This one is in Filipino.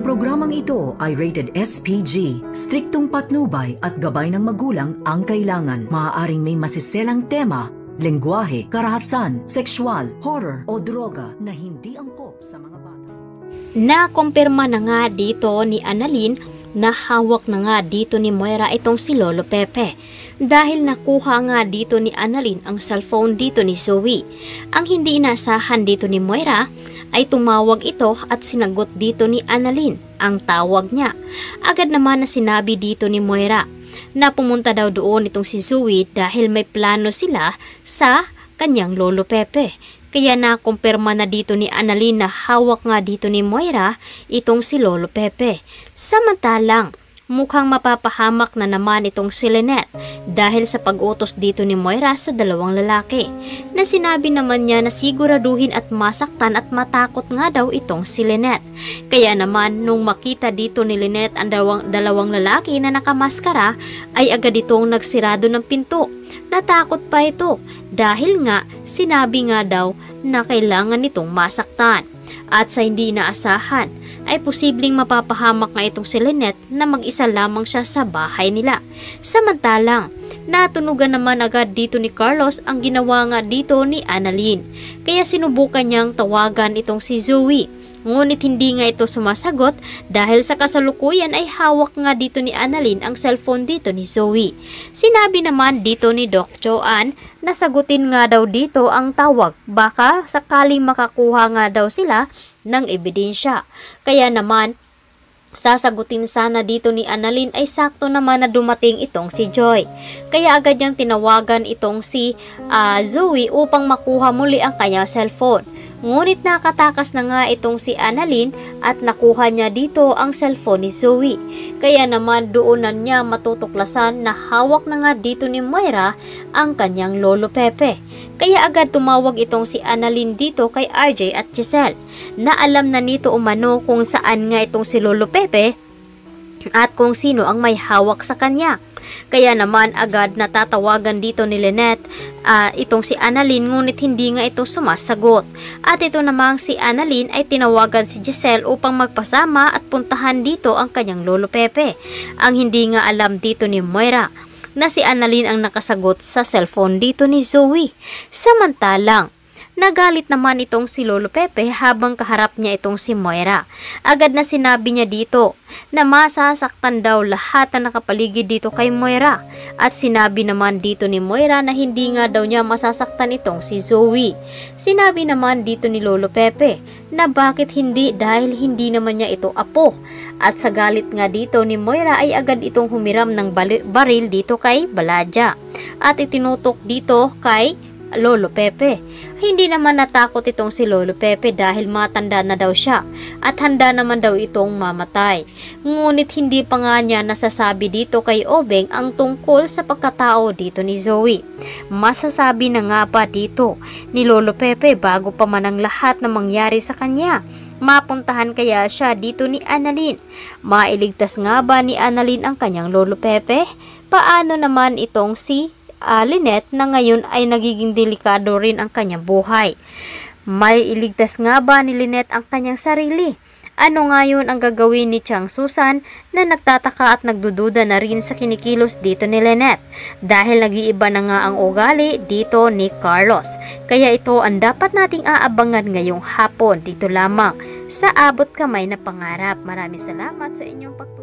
Ang programang ito ay rated SPG. Striktong patnubay at gabay ng magulang ang kailangan. Maaaring may masiselang tema, lengguwahe, karahasan, sexual, horror o droga na hindi angkop sa mga bata. Nakumpirma na nga dito ni Annalyn na hawak na nga dito ni Moira itong si Lolo Pepe. Dahil nakuha nga dito ni Annalyn ang cellphone dito ni Zoe. Ang hindi inasahan dito ni Moira ay tumawag ito at sinagot dito ni Annalyn ang tawag niya. Agad naman na sinabi dito ni Moira na pumunta daw doon itong si Zoe dahil may plano sila sa kanyang Lolo Pepe. Kaya nakumpirma na dito ni Annalyn na hawak nga dito ni Moira itong si Lolo Pepe. Samantalang mukhang mapapahamak na naman itong si Lynette dahil sa pag-utos dito ni Moira sa dalawang lalaki na sinabi naman niya na siguraduhin at masaktan at matakot nga daw itong si Lynette. Kaya naman nung makita dito ni Lynette ang dalawang lalaki na nakamaskara ay agad itong nagsirado ng pinto. Natakot pa ito dahil nga sinabi nga daw na kailangan nitong masaktan. At sa hindi inaasahan ay posibleng mapapahamak nga itong si Lynette na mag-isa lamang siya sa bahay nila. Samantalang natunugan naman agad dito ni Carlos ang ginawa nga dito ni Annalyn. Kaya sinubukan niyang tawagan itong si Zoe. Ngunit hindi nga ito sumasagot dahil sa kasalukuyan ay hawak nga dito ni Annalyn ang cellphone dito ni Zoe. Sinabi naman dito ni Doc Joanne na sagutin nga daw dito ang tawag. Baka sakaling makakuha nga daw sila ng ebidensya. Kaya naman sasagutin sana dito ni Annalyn ay sakto naman na dumating itong si Joy. Kaya agad niyang tinawagan itong si Zoe upang makuha muli ang kanyang cellphone. Ngunit nakatakas na nga itong si Annalyn at nakuha niya dito ang cellphone ni Zoe. Kaya naman doonan niya matutuklasan na hawak na nga dito ni Moira ang kanyang Lolo Pepe. Kaya agad tumawag itong si Annalyn dito kay RJ at Giselle na alam na nito umano kung saan nga itong si Lolo Pepe at kung sino ang may hawak sa kanya. Kaya naman agad natatawagan dito ni Lynette itong si Annalyn ngunit hindi nga ito sumasagot. At ito namang si Annalyn ay tinawagan si Giselle upang magpasama at puntahan dito ang kanyang Lolo Pepe. Ang hindi nga alam dito ni Moira na si Annalyn ang nakasagot sa cellphone dito ni Zoe. Samantalang nagalit naman itong si Lolo Pepe habang kaharap niya itong si Moira. Agad na sinabi niya dito na masasaktan daw lahat na nakapaligid dito kay Moira. At sinabi naman dito ni Moira na hindi nga daw niya masasaktan itong si Zoe. Sinabi naman dito ni Lolo Pepe na bakit hindi dahil hindi naman niya ito apo. At sa galit nga dito ni Moira ay agad itong humiram ng baril dito kay Baladja. At itinutok dito kay Lolo Pepe. Hindi naman natakot itong si Lolo Pepe dahil matanda na daw siya at handa naman daw itong mamatay. Ngunit hindi pa nga niya nasasabi dito kay Obeng ang tungkol sa pagkatao dito ni Zoe. Masasabi na nga ba dito ni Lolo Pepe bago pa man ang lahat na mangyari sa kanya? Mapuntahan kaya siya dito ni Annalyn? Mailigtas nga ba ni Annalyn ang kanyang Lolo Pepe? Paano naman itong si Lynette na ngayon ay nagiging delikado rin ang kanyang buhay? May iligtas nga ba ni Lynette ang kanyang sarili? Ano ngayon ang gagawin ni Chang Susan na nagtataka at nagdududa na rin sa kinikilos dito ni Lynette dahil nag-iiba na nga ang ugali dito ni Carlos. Kaya ito ang dapat nating aabangan ngayong hapon dito lamang sa Abot Kamay na Pangarap. Maraming salamat sa inyong pagtulong.